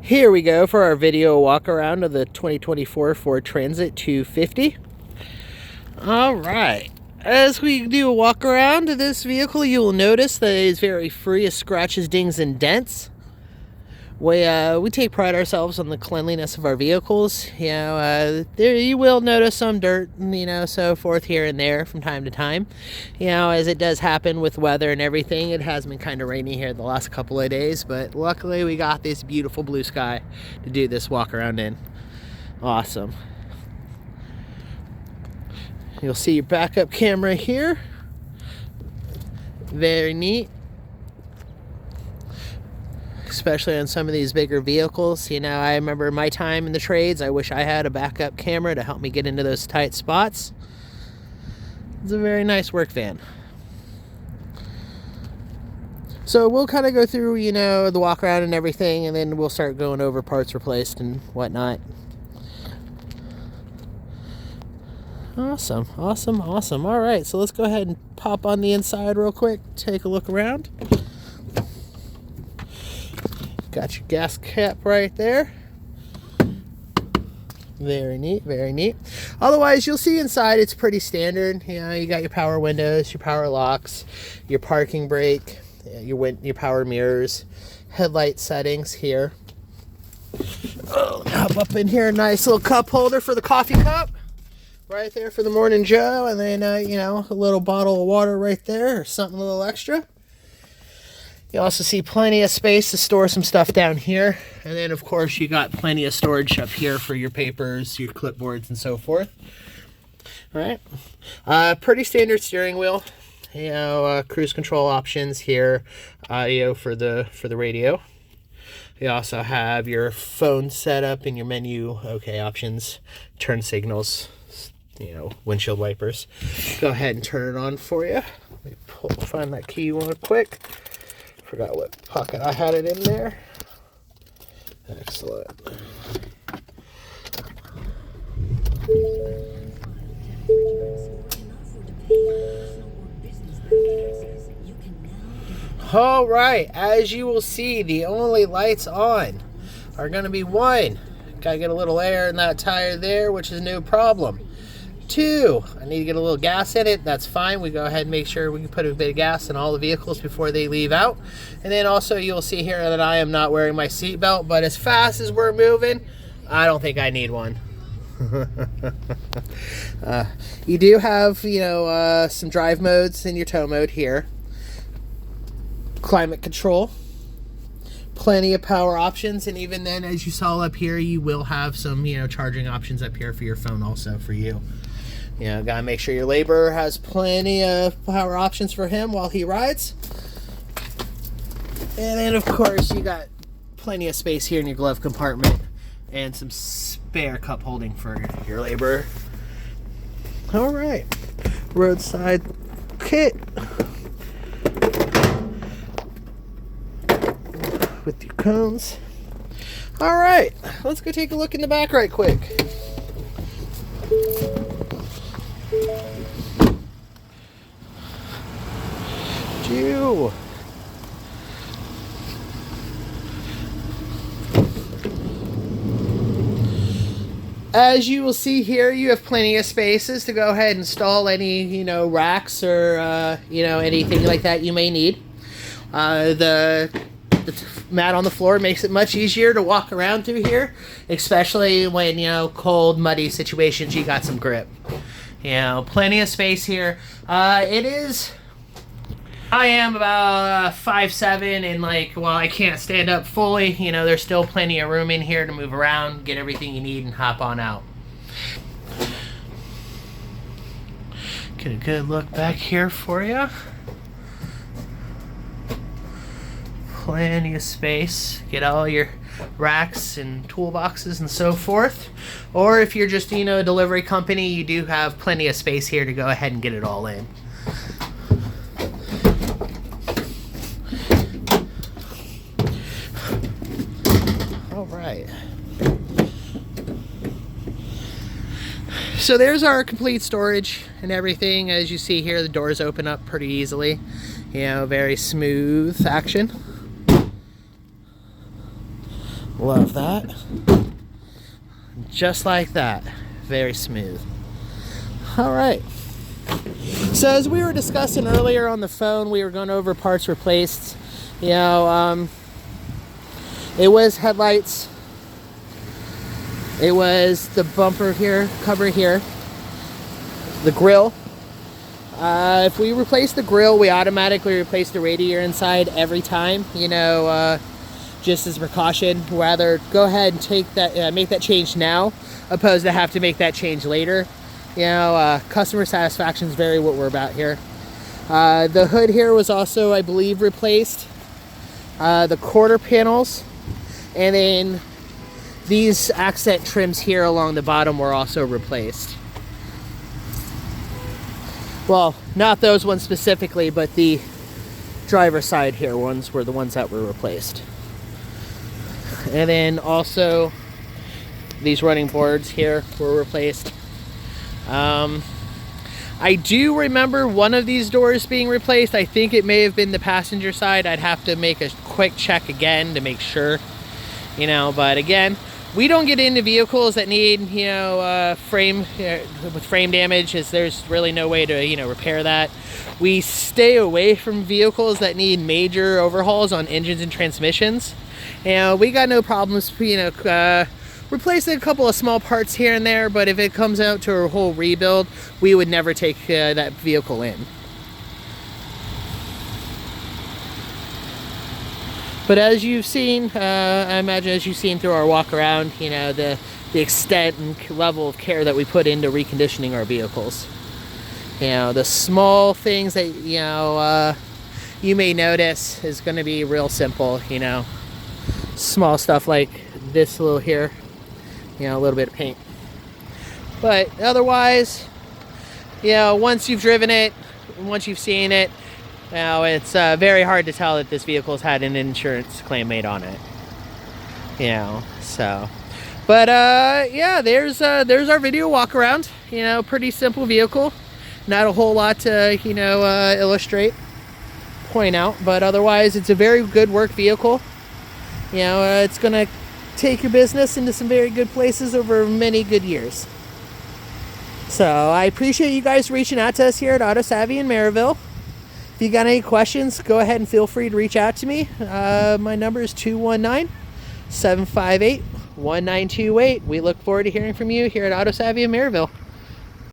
Here we go for our video walk around of the 2024 Ford Transit 250. All right, as we do a walk around of this vehicle, you will notice that it is very free of scratches, dings, and dents. We take pride ourselves on the cleanliness of our vehicles. There you will notice some dirt, so forth here and there from time to time. As it does happen with weather and everything. It has been kind of rainy here the last couple of days, but luckily we got this beautiful blue sky to do this walk around in. Awesome. You'll see your backup camera here. Very neat. Especially on some of these bigger vehicles. I remember my time in the trades, I wish I had a backup camera to help me get into those tight spots. It's a very nice work van. So we'll kind of go through, the walk around and everything, and then we'll start going over parts replaced and whatnot. Awesome. All right, so let's go ahead and pop on the inside real quick, take a look around. Got your gas cap right there. Very neat, very neat. Otherwise, you'll see inside it's pretty standard. You got your power windows, your power locks, your parking brake, your power mirrors, headlight settings here. Hop up in here, nice little cup holder for the coffee cup. Right there for the morning Joe, and then, a little bottle of water right there, or something a little extra. You also see plenty of space to store some stuff down here. And then, of course, you got plenty of storage up here for your papers, your clipboards, and so forth. All right. Pretty standard steering wheel. Cruise control options here. Audio for the radio. You also have your phone setup and your menu. Okay, options. Turn signals. Windshield wipers. Go ahead and turn it on for you. Let me find that key real quick. Forgot what pocket I had it in there. Excellent. All right, as you will see, the only lights on are going to be one. Gotta get a little air in that tire there, which is no problem. Two, I need to get a little gas in it. That's fine. We go ahead and make sure we can put a bit of gas in all the vehicles before they leave out. And then also you'll see here that I am not wearing my seatbelt, but as fast as we're moving, I don't think I need one. You do have, some drive modes in your tow mode here. Climate control. Plenty of power options, and even then, as you saw up here, you will have some, charging options up here for your phone also for you. Gotta make sure your laborer has plenty of power options for him while he rides. And then, of course, you got plenty of space here in your glove compartment and some spare cup holding for your laborer. All right, roadside kit with your cones. All right, let's go take a look in the back right quick. As you will see here, you have plenty of spaces to go ahead and install any, racks or, anything like that you may need. The mat on the floor makes it much easier to walk around through here, especially when, cold, muddy situations, you got some grip. Plenty of space here. I am about 5'7", and while I can't stand up fully, there's still plenty of room in here to move around, get everything you need, and hop on out. Get a good look back here for you. Plenty of space. Get all your racks and toolboxes and so forth. Or if you're just, a delivery company, you do have plenty of space here to go ahead and get it all in. All right. So there's our complete storage and everything. As you see here, the doors open up pretty easily. Very smooth action. Love that. Just like that. Very smooth. All right. So as we were discussing earlier on the phone, we were going over parts replaced. You know, it was headlights. It was the bumper here, cover here, the grill. If we replace the grill, we automatically replace the radiator inside every time. You know, just as a precaution. Rather go ahead and take that, make that change now, opposed to have to make that change later. You know, customer satisfaction is very what we're about here. The hood here was also, I believe, replaced. The quarter panels, and then these accent trims here along the bottom were also replaced. Well, not those ones specifically, but the driver's side here ones were the ones that were replaced. And then also these running boards here were replaced. I do remember one of these doors being replaced. I think it may have been the passenger side. I'd have to make a quick check again to make sure, you know, but again, we don't get into vehicles that need, you know, with frame damage, as there's really no way to, you know, repair that. We stay away from vehicles that need major overhauls on engines and transmissions. You know, we got no problems, you know, replacing a couple of small parts here and there, but if it comes out to a whole rebuild, we would never take that vehicle in. But as you've seen, I imagine as you've seen through our walk around, you know, the extent and level of care that we put into reconditioning our vehicles. You know, the small things that, you know, you may notice is going to be real simple, you know. Small stuff like this little here, you know, a little bit of paint. But otherwise, you know, once you've driven it, once you've seen it, you know, it's very hard to tell that this vehicle's had an insurance claim made on it. You know, so. But yeah, there's our video walk around. You know, pretty simple vehicle. Not a whole lot to, you know, illustrate, point out. But otherwise, it's a very good work vehicle. You know, it's going to take your business into some very good places over many good years. So I appreciate you guys reaching out to us here at Auto Savvy in Maryville. If you got any questions, go ahead and feel free to reach out to me. My number is 219-758-1928. We look forward to hearing from you here at Auto Savvy in Maryville.